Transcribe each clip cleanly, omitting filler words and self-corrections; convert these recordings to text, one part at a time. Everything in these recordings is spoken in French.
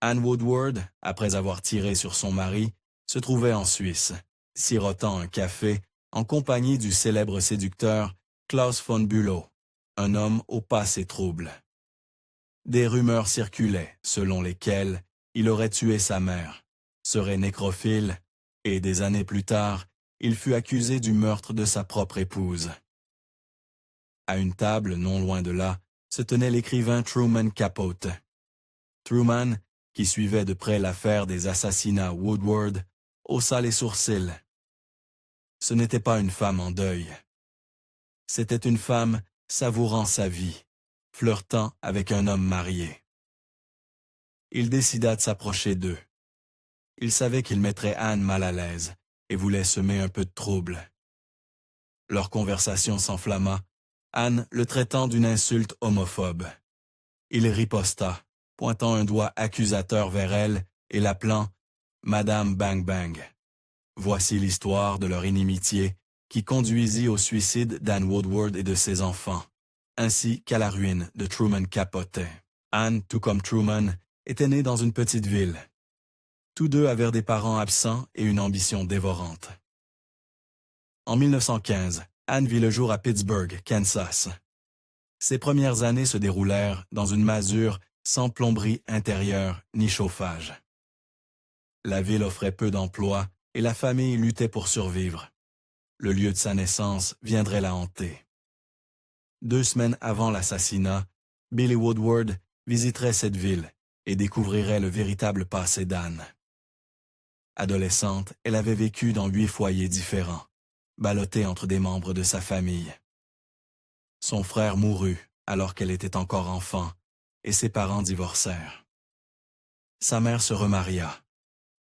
Anne Woodward, après avoir tiré sur son mari, se trouvait en Suisse, sirotant un café en compagnie du célèbre séducteur Klaus von Bülow, un homme au passé trouble. Des rumeurs circulaient selon lesquelles il aurait tué sa mère, serait nécrophile, et des années plus tard, il fut accusé du meurtre de sa propre épouse. À une table non loin de là, se tenait l'écrivain Truman Capote. Truman, qui suivait de près l'affaire des assassinats Woodward, haussa les sourcils. Ce n'était pas une femme en deuil. C'était une femme savourant sa vie, flirtant avec un homme marié. Il décida de s'approcher d'eux. Il savait qu'il mettrait Anne mal à l'aise et voulait semer un peu de trouble. Leur conversation s'enflamma, Anne le traitant d'une insulte homophobe. Il riposta, pointant un doigt accusateur vers elle et l'appelant « Madame Bang Bang ». Voici l'histoire de leur inimitié qui conduisit au suicide d'Anne Woodward et de ses enfants, ainsi qu'à la ruine de Truman Capote. Anne, tout comme Truman, était née dans une petite ville. Tous deux avaient des parents absents et une ambition dévorante. En 1915, Anne vit le jour à Pittsburgh, Kansas. Ses premières années se déroulèrent dans une masure sans plomberie intérieure ni chauffage. La ville offrait peu d'emplois et la famille luttait pour survivre. Le lieu de sa naissance viendrait la hanter. 2 semaines avant l'assassinat, Billy Woodward visiterait cette ville et découvrirait le véritable passé d'Anne. Adolescente, elle avait vécu dans 8 foyers différents, ballottée entre des membres de sa famille. Son frère mourut alors qu'elle était encore enfant et ses parents divorcèrent. Sa mère se remaria,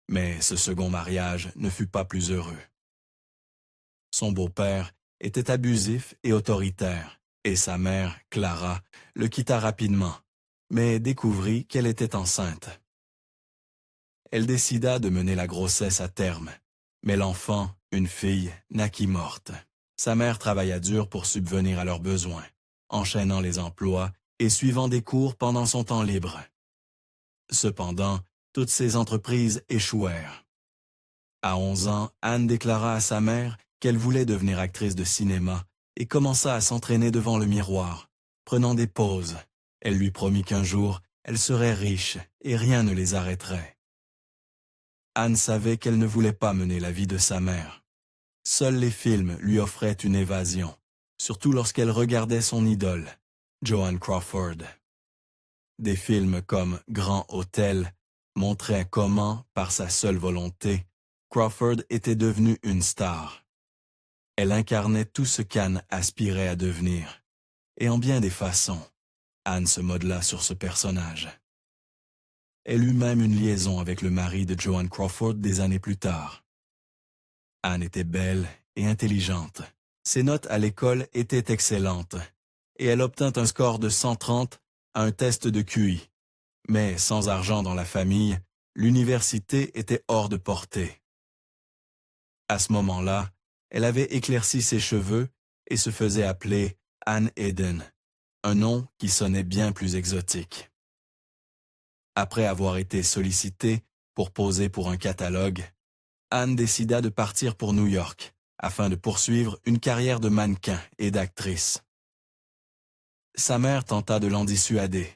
mais ce second mariage ne fut pas plus heureux. Son beau-père était abusif et autoritaire, et sa mère, Clara, le quitta rapidement, mais découvrit qu'elle était enceinte. Elle décida de mener la grossesse à terme, mais l'enfant, une fille, naquit morte. Sa mère travailla dur pour subvenir à leurs besoins, enchaînant les emplois et suivant des cours pendant son temps libre. Cependant, toutes ces entreprises échouèrent. À 11 ans, Anne déclara à sa mère qu'elle voulait devenir actrice de cinéma et commença à s'entraîner devant le miroir, prenant des pauses. Elle lui promit qu'un jour, elle serait riche et rien ne les arrêterait. Anne savait qu'elle ne voulait pas mener la vie de sa mère. Seuls les films lui offraient une évasion, surtout lorsqu'elle regardait son idole, Joan Crawford. Des films comme Grand Hôtel montraient comment, par sa seule volonté, Crawford était devenue une star. Elle incarnait tout ce qu'Anne aspirait à devenir, et en bien des façons, Anne se modela sur ce personnage. Elle eut même une liaison avec le mari de Joan Crawford des années plus tard. Anne était belle et intelligente. Ses notes à l'école étaient excellentes, et elle obtint un score de 130 à un test de QI. Mais sans argent dans la famille, l'université était hors de portée. À ce moment-là, elle avait éclairci ses cheveux et se faisait appeler Anne Eden, un nom qui sonnait bien plus exotique. Après avoir été sollicitée pour poser pour un catalogue, Anne décida de partir pour New York afin de poursuivre une carrière de mannequin et d'actrice. Sa mère tenta de l'en dissuader,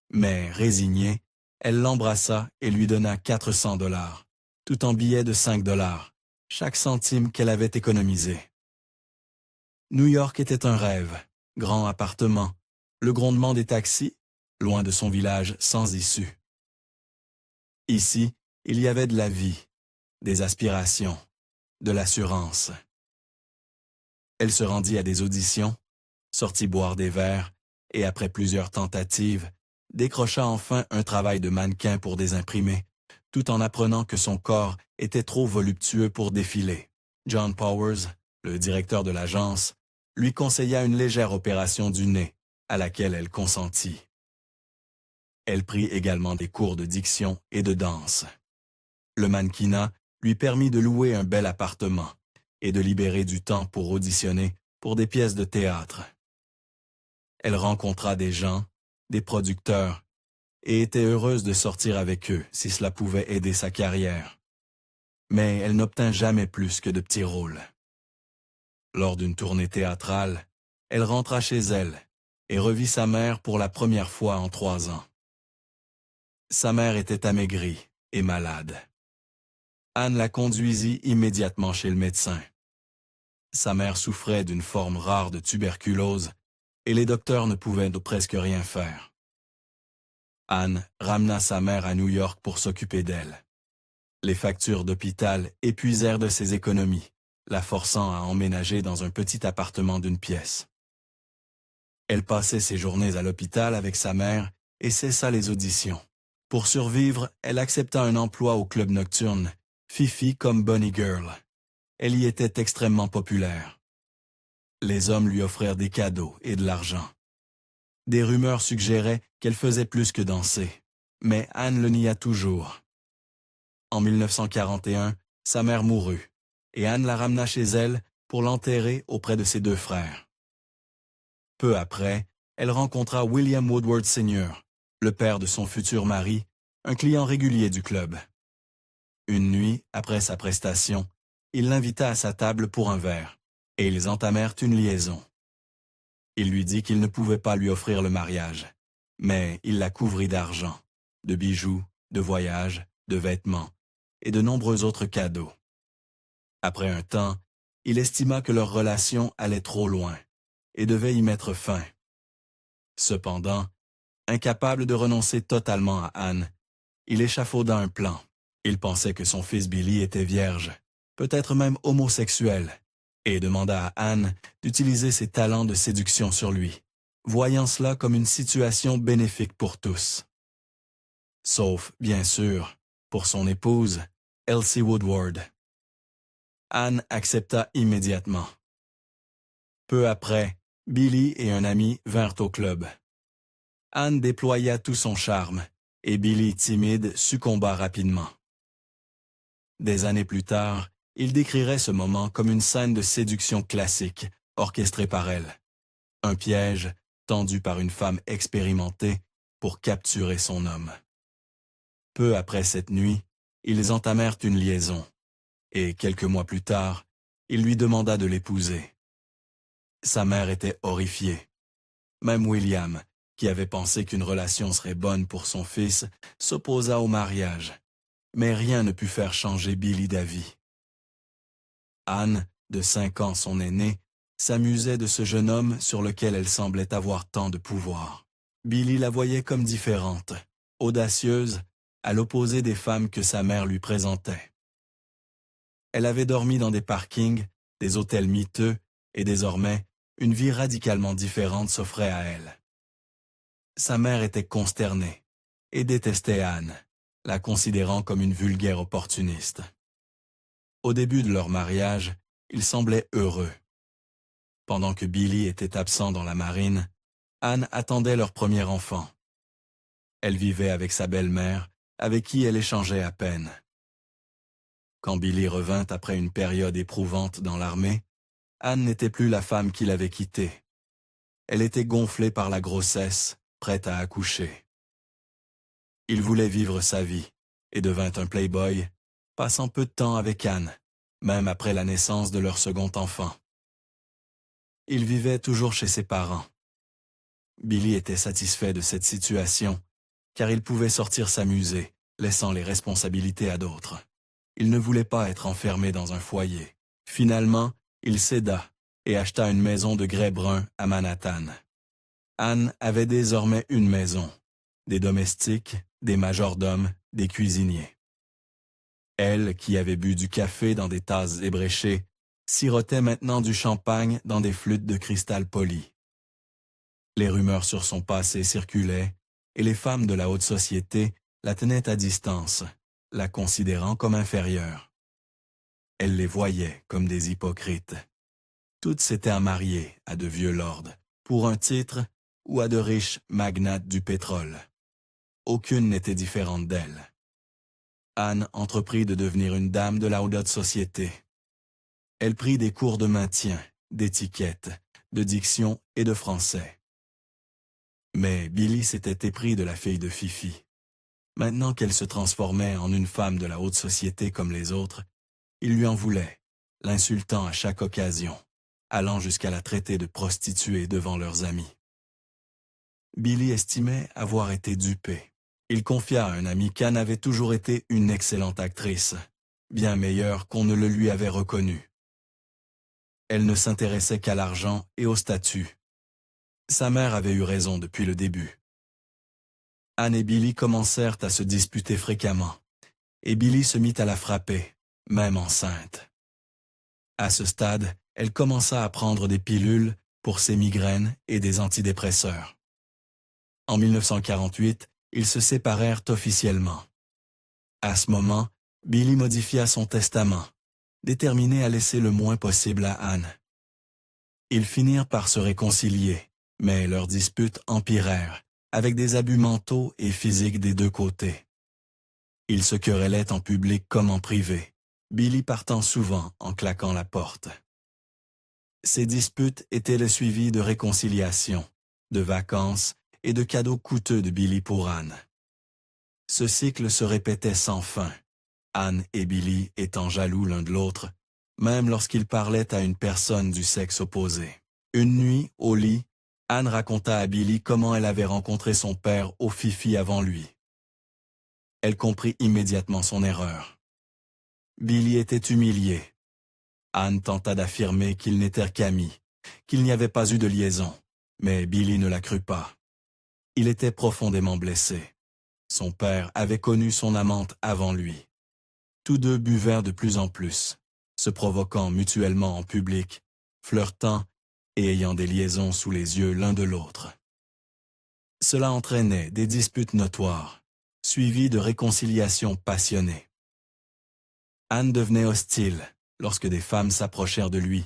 mais résignée, elle l'embrassa et lui donna 400 $, tout en billets de 5 $, chaque centime qu'elle avait économisé. New York était un rêve, grand appartement, le grondement des taxis, loin de son village sans issue. Ici, il y avait de la vie, des aspirations, de l'assurance. Elle se rendit à des auditions, sortit boire des verres et après plusieurs tentatives, décrocha enfin un travail de mannequin pour des imprimés, tout en apprenant que son corps était trop voluptueux pour défiler. John Powers, le directeur de l'agence, lui conseilla une légère opération du nez, à laquelle elle consentit. Elle prit également des cours de diction et de danse. Le mannequinat lui permit de louer un bel appartement et de libérer du temps pour auditionner pour des pièces de théâtre. Elle rencontra des gens, des producteurs, et était heureuse de sortir avec eux si cela pouvait aider sa carrière. Mais elle n'obtint jamais plus que de petits rôles. Lors d'une tournée théâtrale, elle rentra chez elle et revit sa mère pour la première fois en 3 ans. Sa mère était amaigrie et malade. Anne la conduisit immédiatement chez le médecin. Sa mère souffrait d'une forme rare de tuberculose et les docteurs ne pouvaient presque rien faire. Anne ramena sa mère à New York pour s'occuper d'elle. Les factures d'hôpital épuisèrent de ses économies, la forçant à emménager dans un petit appartement d'une pièce. Elle passait ses journées à l'hôpital avec sa mère et cessa les auditions. Pour survivre, elle accepta un emploi au club nocturne, Fifi comme Bunny Girl. Elle y était extrêmement populaire. Les hommes lui offrirent des cadeaux et de l'argent. Des rumeurs suggéraient qu'elle faisait plus que danser, mais Anne le nia toujours. En 1941, sa mère mourut, et Anne la ramena chez elle pour l'enterrer auprès de ses 2 frères. Peu après, elle rencontra William Woodward Sr., le père de son futur mari, un client régulier du club. Une nuit, après sa prestation, il l'invita à sa table pour un verre, et ils entamèrent une liaison. Il lui dit qu'il ne pouvait pas lui offrir le mariage, mais il la couvrit d'argent, de bijoux, de voyages, de vêtements et de nombreux autres cadeaux. Après un temps, il estima que leur relation allait trop loin et devait y mettre fin. Cependant, incapable de renoncer totalement à Anne, il échafauda un plan. Il pensait que son fils Billy était vierge, peut-être même homosexuel, et demanda à Anne d'utiliser ses talents de séduction sur lui, voyant cela comme une situation bénéfique pour tous. Sauf, bien sûr, pour son épouse, Elsie Woodward. Anne accepta immédiatement. Peu après, Billy et un ami vinrent au club. Anne déploya tout son charme, et Billy, timide, succomba rapidement. Des années plus tard, il décrirait ce moment comme une scène de séduction classique, orchestrée par elle. Un piège tendu par une femme expérimentée pour capturer son homme. Peu après cette nuit, ils entamèrent une liaison, et quelques mois plus tard, il lui demanda de l'épouser. Sa mère était horrifiée. Même William, qui avait pensé qu'une relation serait bonne pour son fils, s'opposa au mariage, mais rien ne put faire changer Billy d'avis. Anne, de 5 ans son aînée, s'amusait de ce jeune homme sur lequel elle semblait avoir tant de pouvoir. Billy la voyait comme différente, audacieuse, à l'opposé des femmes que sa mère lui présentait. Elle avait dormi dans des parkings, des hôtels miteux, et désormais, une vie radicalement différente s'offrait à elle. Sa mère était consternée et détestait Anne, la considérant comme une vulgaire opportuniste. Au début de leur mariage, ils semblaient heureux. Pendant que Billy était absent dans la marine, Anne attendait leur premier enfant. Elle vivait avec sa belle-mère, avec qui elle échangeait à peine. Quand Billy revint après une période éprouvante dans l'armée, Anne n'était plus la femme qu'il avait quittée. Elle était gonflée par la grossesse, prête à accoucher. Il voulait vivre sa vie et devint un playboy, passant peu de temps avec Anne, même après la naissance de leur second enfant. Il vivait toujours chez ses parents. Billy était satisfait de cette situation, car il pouvait sortir s'amuser, laissant les responsabilités à d'autres. Il ne voulait pas être enfermé dans un foyer. Finalement, il céda et acheta une maison de grès brun à Manhattan. Anne avait désormais une maison, des domestiques, des majordomes, des cuisiniers. Elle, qui avait bu du café dans des tasses ébréchées, sirotait maintenant du champagne dans des flûtes de cristal poli. Les rumeurs sur son passé circulaient, et les femmes de la haute société la tenaient à distance, la considérant comme inférieure. Elle les voyait comme des hypocrites. Toutes s'étaient mariées à de vieux lords, pour un titre, ou à de riches magnates du pétrole. Aucune n'était différente d'elle. Anne entreprit de devenir une dame de la haute société. Elle prit des cours de maintien, d'étiquette, de diction et de français. Mais Billy s'était épris de la fille de Fifi. Maintenant qu'elle se transformait en une femme de la haute société comme les autres, il lui en voulait, l'insultant à chaque occasion, allant jusqu'à la traiter de prostituée devant leurs amis. Billy estimait avoir été dupé. Il confia à un ami qu'Anne avait toujours été une excellente actrice, bien meilleure qu'on ne le lui avait reconnu. Elle ne s'intéressait qu'à l'argent et au statut. Sa mère avait eu raison depuis le début. Anne et Billy commencèrent à se disputer fréquemment, et Billy se mit à la frapper, même enceinte. À ce stade, elle commença à prendre des pilules pour ses migraines et des antidépresseurs. En 1948, ils se séparèrent officiellement. À ce moment, Billy modifia son testament, déterminé à laisser le moins possible à Anne. Ils finirent par se réconcilier, mais leurs disputes empirèrent, avec des abus mentaux et physiques des deux côtés. Ils se querellaient en public comme en privé, Billy partant souvent en claquant la porte. Ces disputes étaient le suivi de réconciliations, de vacances et de cadeaux coûteux de Billy pour Anne. Ce cycle se répétait sans fin, Anne et Billy étant jaloux l'un de l'autre, même lorsqu'ils parlaient à une personne du sexe opposé. Une nuit, au lit, Anne raconta à Billy comment elle avait rencontré son père au Fifi avant lui. Elle comprit immédiatement son erreur. Billy était humilié. Anne tenta d'affirmer qu'ils n'étaient qu'amis, qu'il n'y avait pas eu de liaison, mais Billy ne la crut pas. Il était profondément blessé. Son père avait connu son amante avant lui. Tous deux buvèrent de plus en plus, se provoquant mutuellement en public, flirtant et ayant des liaisons sous les yeux l'un de l'autre. Cela entraînait des disputes notoires, suivies de réconciliations passionnées. Anne devenait hostile lorsque des femmes s'approchèrent de lui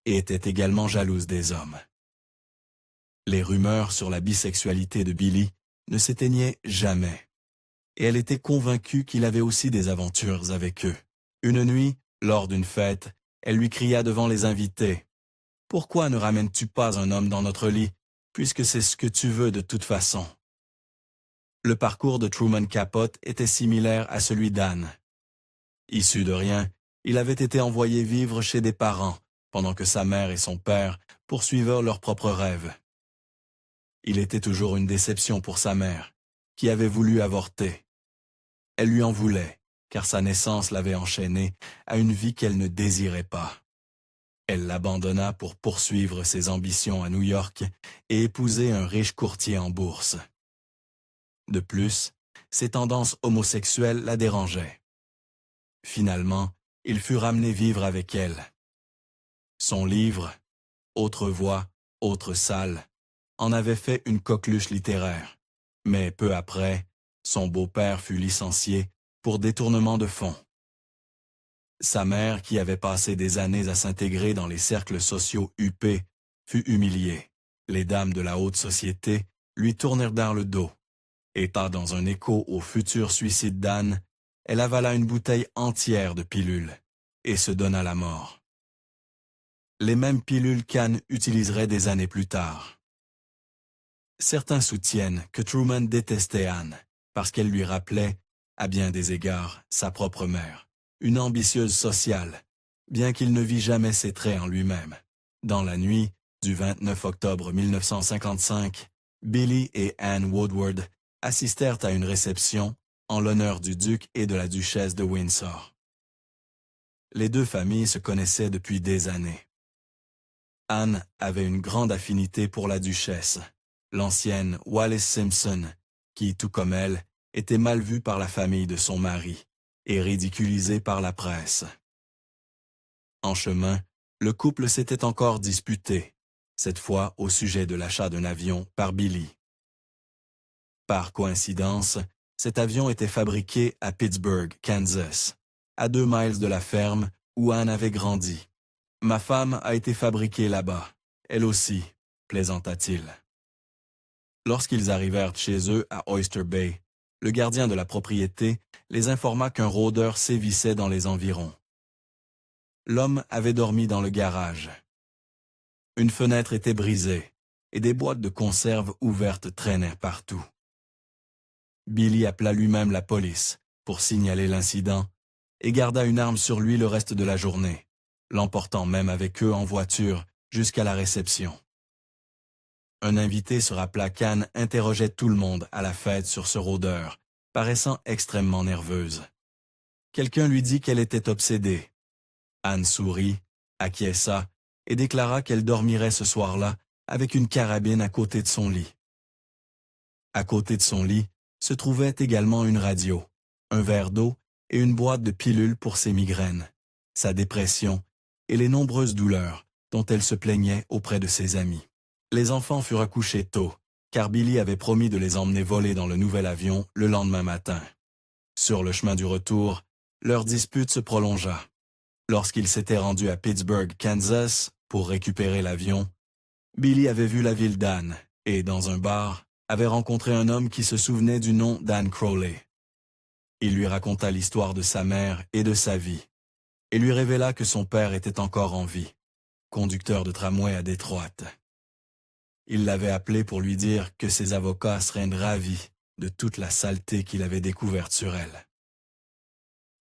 et était également jalouse des hommes. Les rumeurs sur la bisexualité de Billy ne s'éteignaient jamais, et elle était convaincue qu'il avait aussi des aventures avec eux. Une nuit, lors d'une fête, elle lui cria devant les invités « Pourquoi ne ramènes-tu pas un homme dans notre lit, puisque c'est ce que tu veux de toute façon ?» Le parcours de Truman Capote était similaire à celui d'Anne. Issu de rien, il avait été envoyé vivre chez des parents, pendant que sa mère et son père poursuivaient leurs propres rêves. Il était toujours une déception pour sa mère, qui avait voulu avorter. Elle lui en voulait, car sa naissance l'avait enchaînée à une vie qu'elle ne désirait pas. Elle l'abandonna pour poursuivre ses ambitions à New York et épouser un riche courtier en bourse. De plus, ses tendances homosexuelles la dérangeaient. Finalement, il fut ramené vivre avec elle. Son livre, Autre voix, autre salle, en avait fait une coqueluche littéraire, mais peu après, son beau-père fut licencié pour détournement de fonds. Sa mère, qui avait passé des années à s'intégrer dans les cercles sociaux huppés, fut humiliée. Les dames de la haute société lui tournèrent le dos. Étant dans un écho au futur suicide d'Anne, elle avala une bouteille entière de pilules et se donna la mort. Les mêmes pilules qu'Anne utiliserait des années plus tard. Certains soutiennent que Truman détestait Anne parce qu'elle lui rappelait, à bien des égards, sa propre mère, une ambitieuse sociale, bien qu'il ne vit jamais ses traits en lui-même. Dans la nuit du 29 octobre 1955, Billy et Anne Woodward assistèrent à une réception en l'honneur du duc et de la duchesse de Windsor. Les deux familles se connaissaient depuis des années. Anne avait une grande affinité pour la duchesse, l'ancienne Wallis Simpson, qui, tout comme elle, était mal vue par la famille de son mari et ridiculisée par la presse. En chemin, le couple s'était encore disputé, cette fois au sujet de l'achat d'un avion par Billy. Par coïncidence, cet avion était fabriqué à Pittsburgh, Kansas, à 2 miles de la ferme où Anne avait grandi. « Ma femme a été fabriquée là-bas, elle aussi », plaisanta-t-il. Lorsqu'ils arrivèrent chez eux à Oyster Bay, le gardien de la propriété les informa qu'un rôdeur sévissait dans les environs. L'homme avait dormi dans le garage. Une fenêtre était brisée et des boîtes de conserve ouvertes traînaient partout. Billy appela lui-même la police pour signaler l'incident et garda une arme sur lui le reste de la journée, l'emportant même avec eux en voiture jusqu'à la réception. Un invité se rappela qu'Anne interrogeait tout le monde à la fête sur ce rôdeur, paraissant extrêmement nerveuse. Quelqu'un lui dit qu'elle était obsédée. Anne sourit, acquiesça et déclara qu'elle dormirait ce soir-là avec une carabine à côté de son lit. À côté de son lit se trouvait également une radio, un verre d'eau et une boîte de pilules pour ses migraines, sa dépression et les nombreuses douleurs dont elle se plaignait auprès de ses amis. Les enfants furent couchés tôt, car Billy avait promis de les emmener voler dans le nouvel avion le lendemain matin. Sur le chemin du retour, leur dispute se prolongea. Lorsqu'ils s'étaient rendus à Pittsburgh, Kansas, pour récupérer l'avion, Billy avait vu la ville d'Anne et, dans un bar, avait rencontré un homme qui se souvenait du nom d'Anne Crowley. Il lui raconta l'histoire de sa mère et de sa vie, et lui révéla que son père était encore en vie, conducteur de tramway à Détroit. Il l'avait appelé pour lui dire que ses avocats seraient ravis de toute la saleté qu'il avait découverte sur elle.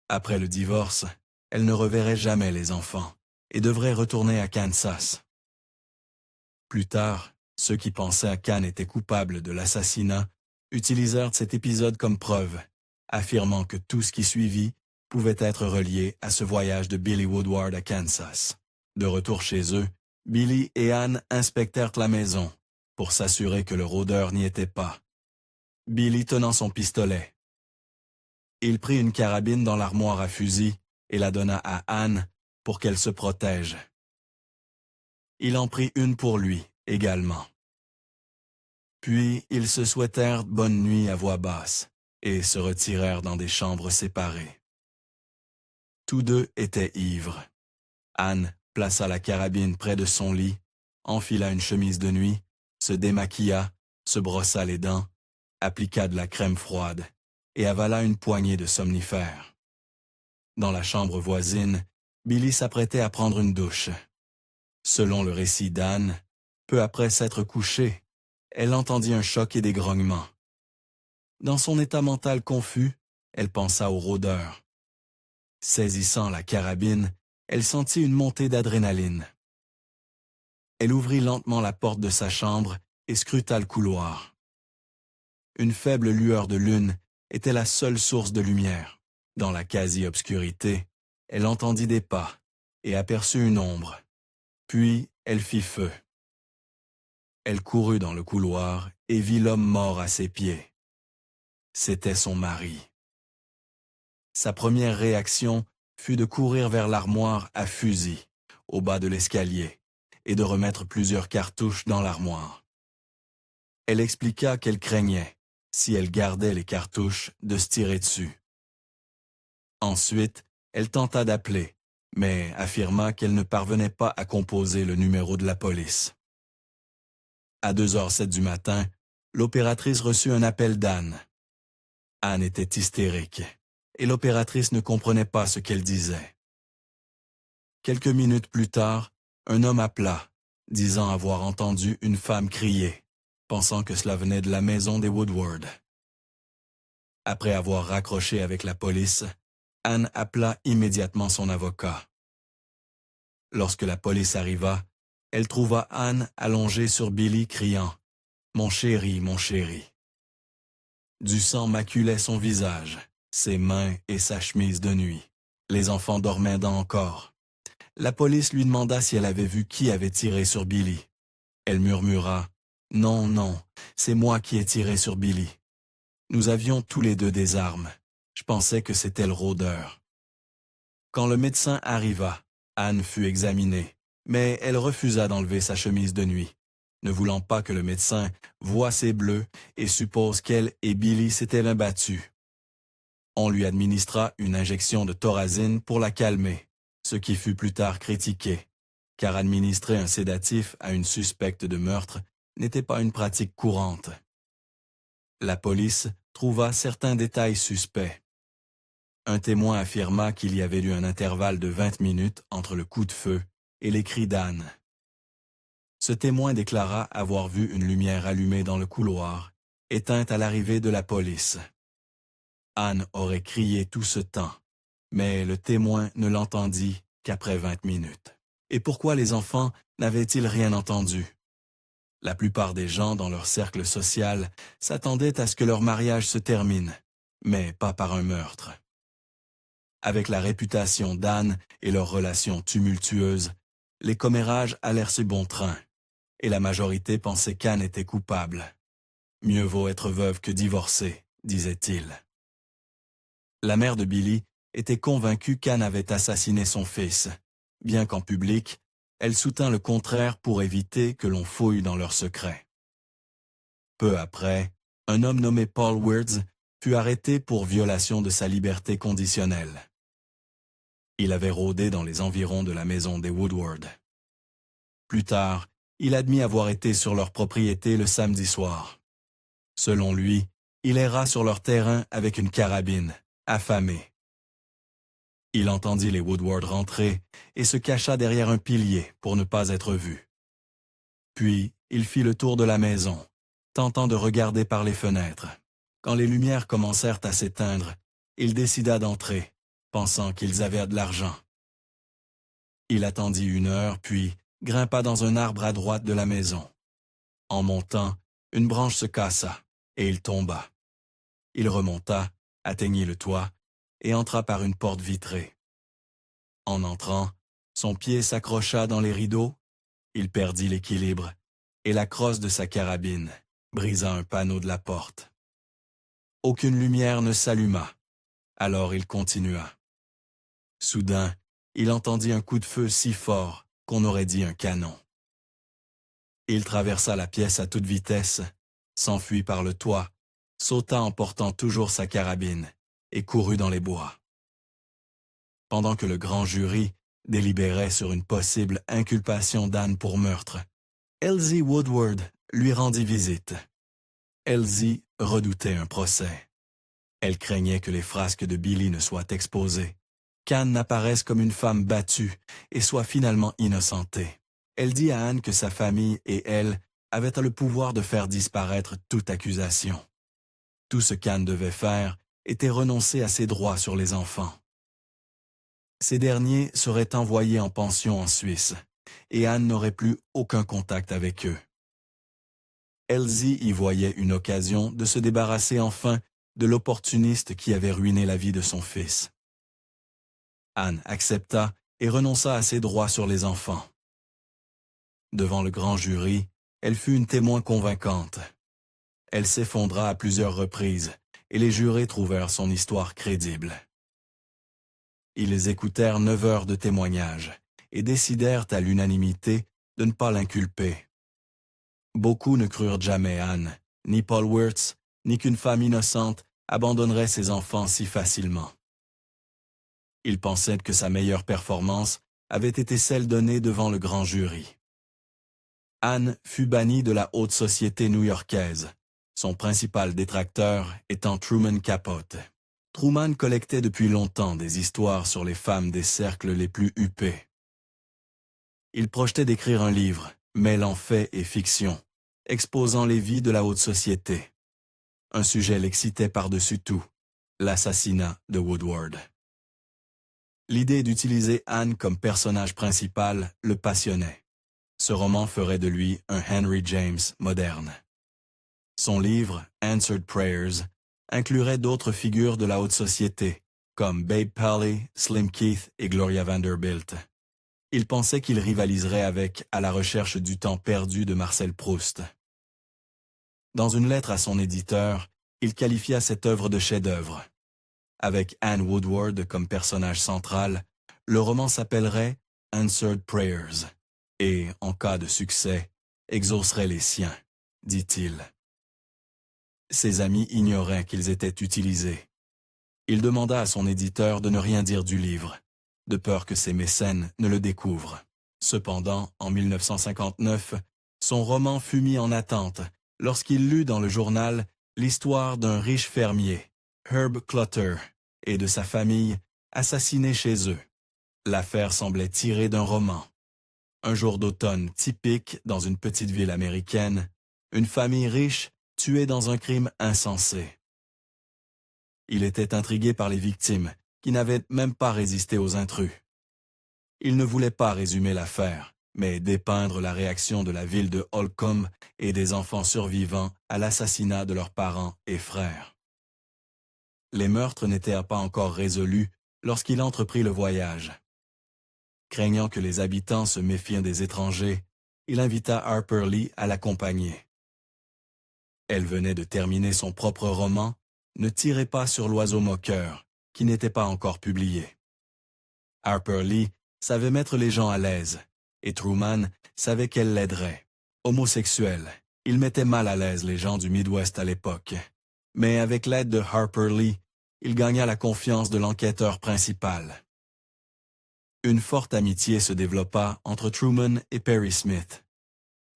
Après le divorce, elle ne reverrait jamais les enfants et devrait retourner à Kansas. Plus tard, ceux qui pensaient qu'Anne était coupable de l'assassinat utilisèrent cet épisode comme preuve, affirmant que tout ce qui suivit pouvait être relié à ce voyage de Billy Woodward à Kansas. De retour chez eux, Billy et Anne inspectèrent la maison pour s'assurer que le rôdeur n'y était pas. Billy tenant son pistolet. Il prit une carabine dans l'armoire à fusil et la donna à Anne pour qu'elle se protège. Il en prit une pour lui également. Puis ils se souhaitèrent bonne nuit à voix basse et se retirèrent dans des chambres séparées. Tous deux étaient ivres. Anne plaça la carabine près de son lit, enfila une chemise de nuit, se démaquilla, se brossa les dents, appliqua de la crème froide et avala une poignée de somnifères. Dans la chambre voisine, Billy s'apprêtait à prendre une douche. Selon le récit d'Anne, peu après s'être couchée, elle entendit un choc et des grognements. Dans son état mental confus, elle pensa au rôdeur. Saisissant la carabine, elle sentit une montée d'adrénaline. Elle ouvrit lentement la porte de sa chambre et scruta le couloir. Une faible lueur de lune était la seule source de lumière. Dans la quasi-obscurité, elle entendit des pas et aperçut une ombre. Puis, elle fit feu. Elle courut dans le couloir et vit l'homme mort à ses pieds. C'était son mari. Sa première réaction fut de courir vers l'armoire à fusil, au bas de l'escalier, et de remettre plusieurs cartouches dans l'armoire. Elle expliqua qu'elle craignait, si elle gardait les cartouches, de se tirer dessus. Ensuite, elle tenta d'appeler, mais affirma qu'elle ne parvenait pas à composer le numéro de la police. À 2h07 du matin, l'opératrice reçut un appel d'Anne. Anne était hystérique, et l'opératrice ne comprenait pas ce qu'elle disait. Quelques minutes plus tard, un homme appela, disant avoir entendu une femme crier, pensant que cela venait de la maison des Woodward. Après avoir raccroché avec la police, Anne appela immédiatement son avocat. Lorsque la police arriva, elle trouva Anne allongée sur Billy criant « Mon chéri, mon chéri ». Du sang maculait son visage, ses mains et sa chemise de nuit. Les enfants dormaient encore. La police lui demanda si elle avait vu qui avait tiré sur Billy. Elle murmura « Non, non, c'est moi qui ai tiré sur Billy. Nous avions tous les deux des armes. Je pensais que c'était le rôdeur. » Quand le médecin arriva, Anne fut examinée, mais elle refusa d'enlever sa chemise de nuit, ne voulant pas que le médecin voie ses bleus et suppose qu'elle et Billy s'étaient battus. On lui administra une injection de thorazine pour la calmer, ce qui fut plus tard critiqué, car administrer un sédatif à une suspecte de meurtre n'était pas une pratique courante. La police trouva certains détails suspects. Un témoin affirma qu'il y avait eu un intervalle de 20 minutes entre le coup de feu et les cris d'Anne. Ce témoin déclara avoir vu une lumière allumée dans le couloir, éteinte à l'arrivée de la police. Anne aurait crié tout ce temps, mais le témoin ne l'entendit qu'après 20 minutes. Et pourquoi les enfants n'avaient-ils rien entendu? La plupart des gens dans leur cercle social s'attendaient à ce que leur mariage se termine, mais pas par un meurtre. Avec la réputation d'Anne et leurs relations tumultueuses, les commérages allèrent sur bon train, et la majorité pensait qu'Anne était coupable. Mieux vaut être veuve que divorcée, disait-il. La mère de Billy était convaincue qu'Anne avait assassiné son fils, bien qu'en public, elle soutint le contraire pour éviter que l'on fouille dans leurs secrets. Peu après, un homme nommé Paul Wirtz fut arrêté pour violation de sa liberté conditionnelle. Il avait rôdé dans les environs de la maison des Woodward. Plus tard, il admit avoir été sur leur propriété le samedi soir. Selon lui, il erra sur leur terrain avec une carabine, affamé. Il entendit les Woodward rentrer et se cacha derrière un pilier pour ne pas être vu. Puis, il fit le tour de la maison, tentant de regarder par les fenêtres. Quand les lumières commencèrent à s'éteindre, il décida d'entrer, pensant qu'ils avaient de l'argent. Il attendit 1 heure, puis grimpa dans un arbre à droite de la maison. En montant, une branche se cassa, et il tomba. Il remonta, atteignit le toit, et entra par une porte vitrée. En entrant, son pied s'accrocha dans les rideaux, il perdit l'équilibre, et la crosse de sa carabine brisa un panneau de la porte. Aucune lumière ne s'alluma, alors il continua. Soudain, il entendit un coup de feu si fort qu'on aurait dit un canon. Il traversa la pièce à toute vitesse, s'enfuit par le toit, sauta en portant toujours sa carabine et courut dans les bois. Pendant que le grand jury délibérait sur une possible inculpation d'Anne pour meurtre, Elsie Woodward lui rendit visite. Elsie redoutait un procès. Elle craignait que les frasques de Billy ne soient exposées, qu'Anne n'apparaisse comme une femme battue et soit finalement innocentée. Elle dit à Anne que sa famille et elle avaient le pouvoir de faire disparaître toute accusation. Tout ce qu'Anne devait faire était renoncer à ses droits sur les enfants. Ces derniers seraient envoyés en pension en Suisse, et Anne n'aurait plus aucun contact avec eux. Elsie y voyait une occasion de se débarrasser enfin de l'opportuniste qui avait ruiné la vie de son fils. Anne accepta et renonça à ses droits sur les enfants. Devant le grand jury, elle fut une témoin convaincante. Elle s'effondra à plusieurs reprises, et les jurés trouvèrent son histoire crédible. Ils écoutèrent 9 heures de témoignages et décidèrent à l'unanimité de ne pas l'inculper. Beaucoup ne crurent jamais Anne, ni Paul Wirtz, ni qu'une femme innocente abandonnerait ses enfants si facilement. Ils pensaient que sa meilleure performance avait été celle donnée devant le grand jury. Anne fut bannie de la haute société new-yorkaise, son principal détracteur étant Truman Capote. Truman collectait depuis longtemps des histoires sur les femmes des cercles les plus huppés. Il projetait d'écrire un livre, mêlant faits et fiction, exposant les vies de la haute société. Un sujet l'excitait par-dessus tout, l'assassinat de Woodward. L'idée d'utiliser Anne comme personnage principal le passionnait. Ce roman ferait de lui un Henry James moderne. Son livre, Answered Prayers, inclurait d'autres figures de la haute société, comme Babe Paley, Slim Keith et Gloria Vanderbilt. Il pensait qu'il rivaliserait avec À la recherche du temps perdu de Marcel Proust. Dans une lettre à son éditeur, il qualifia cette œuvre de chef-d'œuvre. Avec Anne Woodward comme personnage central, le roman s'appellerait Answered Prayers et, en cas de succès, exaucerait les siens, dit-il. Ses amis ignoraient qu'ils étaient utilisés. Il demanda à son éditeur de ne rien dire du livre, de peur que ses mécènes ne le découvrent. Cependant, en 1959, son roman fut mis en attente lorsqu'il lut dans le journal l'histoire d'un riche fermier, Herb Clutter, et de sa famille assassinés chez eux. L'affaire semblait tirée d'un roman. Un jour d'automne typique dans une petite ville américaine, une famille riche tuée dans un crime insensé. Il était intrigué par les victimes, qui n'avaient même pas résisté aux intrus. Il ne voulait pas résumer l'affaire, mais dépeindre la réaction de la ville de Holcomb et des enfants survivants à l'assassinat de leurs parents et frères. Les meurtres n'étaient pas encore résolus lorsqu'il entreprit le voyage. Craignant que les habitants se méfient des étrangers, il invita Harper Lee à l'accompagner. Elle venait de terminer son propre roman « Ne tirez pas sur l'oiseau moqueur », qui n'était pas encore publié. Harper Lee savait mettre les gens à l'aise, et Truman savait qu'elle l'aiderait. Homosexuel, il mettait mal à l'aise les gens du Midwest à l'époque. Mais avec l'aide de Harper Lee, il gagna la confiance de l'enquêteur principal. Une forte amitié se développa entre Truman et Perry Smith.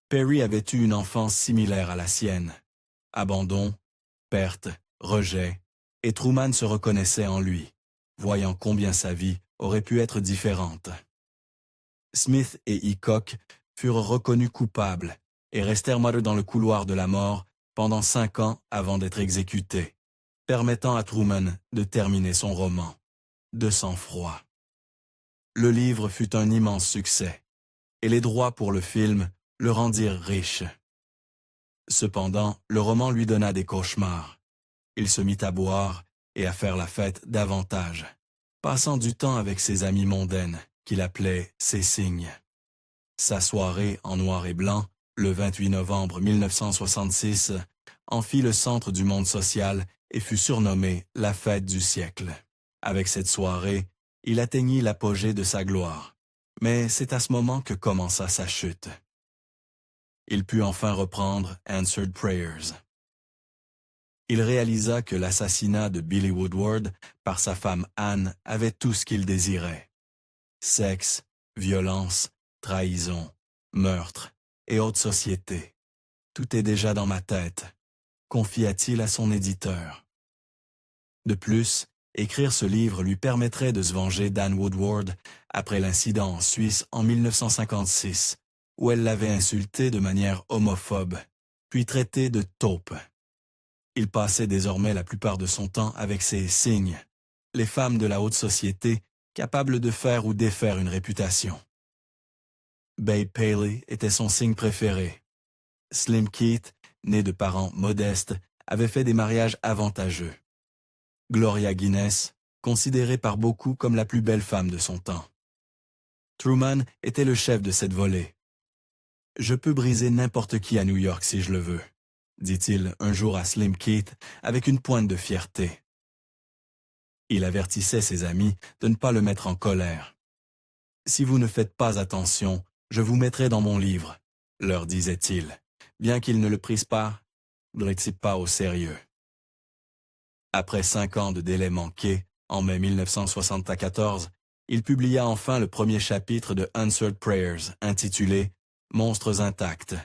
Perry avait eu une enfance similaire à la sienne. Abandon, perte, rejet, et Truman se reconnaissait en lui, voyant combien sa vie aurait pu être différente. Smith et Hickok furent reconnus coupables et restèrent mal dans le couloir de la mort pendant 5 ans avant d'être exécutés, permettant à Truman de terminer son roman, de sang-froid. Le livre fut un immense succès, et les droits pour le film le rendirent riche. Cependant, le roman lui donna des cauchemars. Il se mit à boire et à faire la fête davantage, passant du temps avec ses amies mondaines, qu'il appelait ses signes. Sa soirée en noir et blanc, le 28 novembre 1966, en fit le centre du monde social et fut surnommée la fête du siècle. Avec cette soirée, il atteignit l'apogée de sa gloire. Mais c'est à ce moment que commença sa chute. Il put enfin reprendre Answered Prayers. Il réalisa que l'assassinat de Billy Woodward par sa femme Anne avait tout ce qu'il désirait. Sexe, violence, trahison, meurtre et haute société. Tout est déjà dans ma tête, confia-t-il à son éditeur. De plus, écrire ce livre lui permettrait de se venger d'Anne Woodward après l'incident en Suisse en 1956, où elle l'avait insulté de manière homophobe, puis traité de taupe. Il passait désormais la plupart de son temps avec ses signes, les femmes de la haute société capables de faire ou défaire une réputation. Babe Paley était son signe préféré. Slim Keith, né de parents modestes, avait fait des mariages avantageux. Gloria Guinness, considérée par beaucoup comme la plus belle femme de son temps. Truman était le chef de cette volée. « Je peux briser n'importe qui à New York si je le veux », dit-il un jour à Slim Keith avec une pointe de fierté. Il avertissait ses amis de ne pas le mettre en colère. « Si vous ne faites pas attention, je vous mettrai dans mon livre », leur disait-il, bien qu'ils ne le prissent pas au sérieux. Après 5 ans de délai manqué, en mai 1974, il publia enfin le premier chapitre de Answered Prayers, intitulé « Monstres intacts ».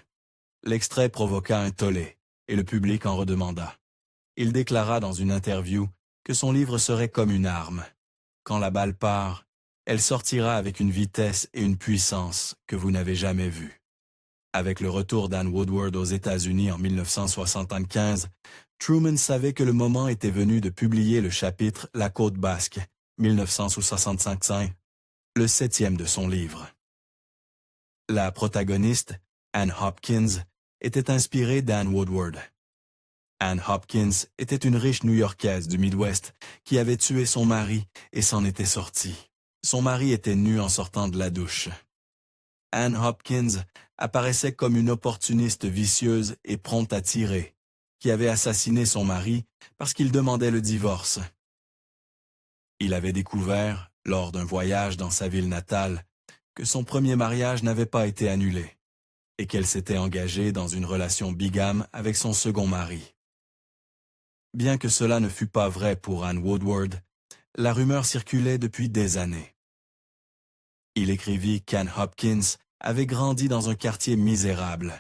L'extrait provoqua un tollé, et le public en redemanda. Il déclara dans une interview que son livre serait comme une arme. Quand la balle part, elle sortira avec une vitesse et une puissance que vous n'avez jamais vues. Avec le retour d'Anne Woodward aux États-Unis en 1975, Truman savait que le moment était venu de publier le chapitre « La Côte basque » 1965, le 7e de son livre. La protagoniste, Ann Hopkins, était inspirée d'Anne Woodward. Ann Hopkins était une riche New-Yorkaise du Midwest qui avait tué son mari et s'en était sortie. Son mari était nu en sortant de la douche. Ann Hopkins apparaissait comme une opportuniste vicieuse et prompte à tirer, qui avait assassiné son mari parce qu'il demandait le divorce. Il avait découvert, lors d'un voyage dans sa ville natale, que son premier mariage n'avait pas été annulé et qu'elle s'était engagée dans une relation bigame avec son second mari. Bien que cela ne fût pas vrai pour Anne Woodward, la rumeur circulait depuis des années. Il écrivit qu'Ann Hopkins avait grandi dans un quartier misérable,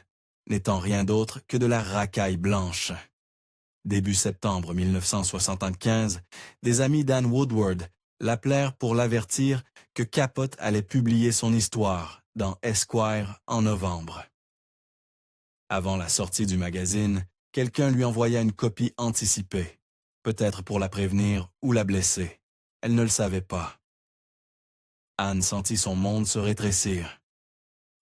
n'étant rien d'autre que de la racaille blanche. Début septembre 1975, des amis d'Anne Woodward l'appelèrent pour l'avertir que Capote allait publier son histoire dans Esquire en novembre. Avant la sortie du magazine, quelqu'un lui envoya une copie anticipée, peut-être pour la prévenir ou la blesser. Elle ne le savait pas. Anne sentit son monde se rétrécir.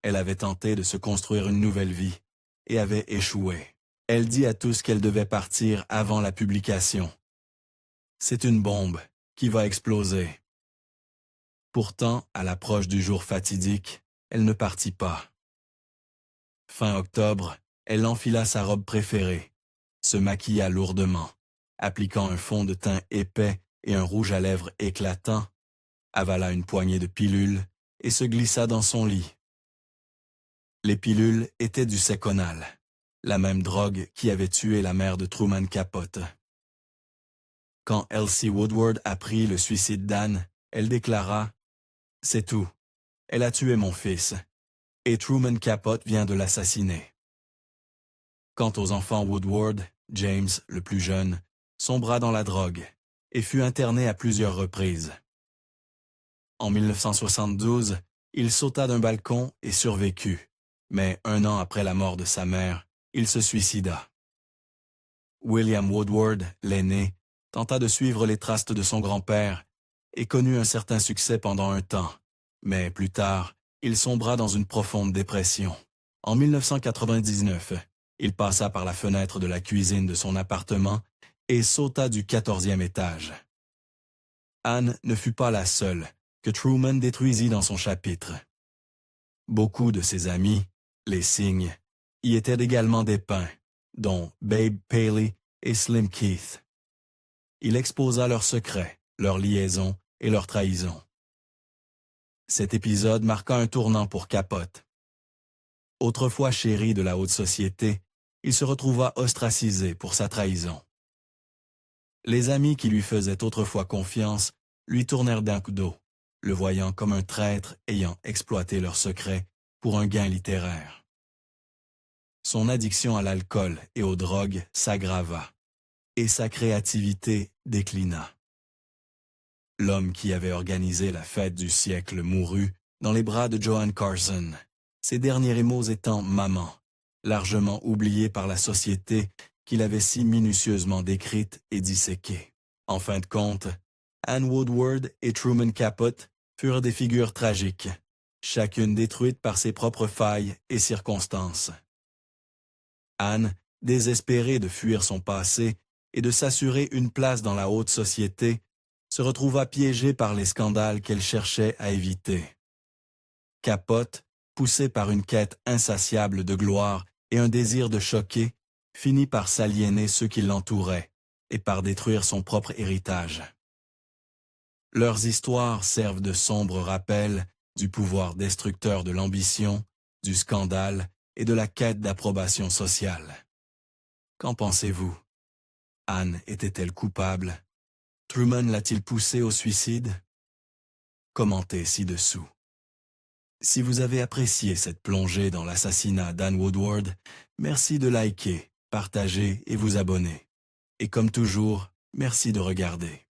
Elle avait tenté de se construire une nouvelle vie et avait échoué. Elle dit à tous qu'elle devait partir avant la publication. C'est une bombe qui va exploser. Pourtant, à l'approche du jour fatidique, elle ne partit pas. Fin octobre, elle enfila sa robe préférée, se maquilla lourdement, appliquant un fond de teint épais et un rouge à lèvres éclatant, avala une poignée de pilules et se glissa dans son lit. Les pilules étaient du Seconal, la même drogue qui avait tué la mère de Truman Capote. Quand Elsie Woodward apprit le suicide d'Anne, elle déclara « C'est tout. Elle a tué mon fils. Et Truman Capote vient de l'assassiner. » Quant aux enfants Woodward, James, le plus jeune, sombra dans la drogue et fut interné à plusieurs reprises. En 1972, il sauta d'un balcon et survécut, mais 1 an après la mort de sa mère, il se suicida. William Woodward, l'aîné, tenta de suivre les traces de son grand-père et connut un certain succès pendant un temps, mais plus tard, il sombra dans une profonde dépression. En 1999, il passa par la fenêtre de la cuisine de son appartement et sauta du 14e étage. Anne ne fut pas la seule que Truman détruisit dans son chapitre. Beaucoup de ses amis, les Signes, y étaient également dépeints, dont Babe Paley et Slim Keith. Il exposa leurs secrets, leurs liaisons et leurs trahisons. Cet épisode marqua un tournant pour Capote. Autrefois chéri de la haute société, il se retrouva ostracisé pour sa trahison. Les amis qui lui faisaient autrefois confiance lui tournèrent d'un coup d'eau, le voyant comme un traître ayant exploité leurs secrets pour un gain littéraire. Son addiction à l'alcool et aux drogues s'aggrava, et sa créativité déclina. L'homme qui avait organisé la fête du siècle mourut dans les bras de Joan Carson, ses derniers mots étant « maman », largement oublié par la société qu'il avait si minutieusement décrite et disséquée. En fin de compte, Anne Woodward et Truman Capote furent des figures tragiques, chacune détruite par ses propres failles et circonstances. Anne, désespérée de fuir son passé et de s'assurer une place dans la haute société, se retrouva piégée par les scandales qu'elle cherchait à éviter. Capote, poussé par une quête insatiable de gloire et un désir de choquer, finit par s'aliéner ceux qui l'entouraient et par détruire son propre héritage. Leurs histoires servent de sombres rappels du pouvoir destructeur de l'ambition, du scandale et de la quête d'approbation sociale. Qu'en pensez-vous? Anne était-elle coupable? Truman l'a-t-il poussée au suicide? Commentez ci-dessous. Si vous avez apprécié cette plongée dans l'assassinat d'Anne Woodward, merci de liker, partager et vous abonner. Et comme toujours, merci de regarder.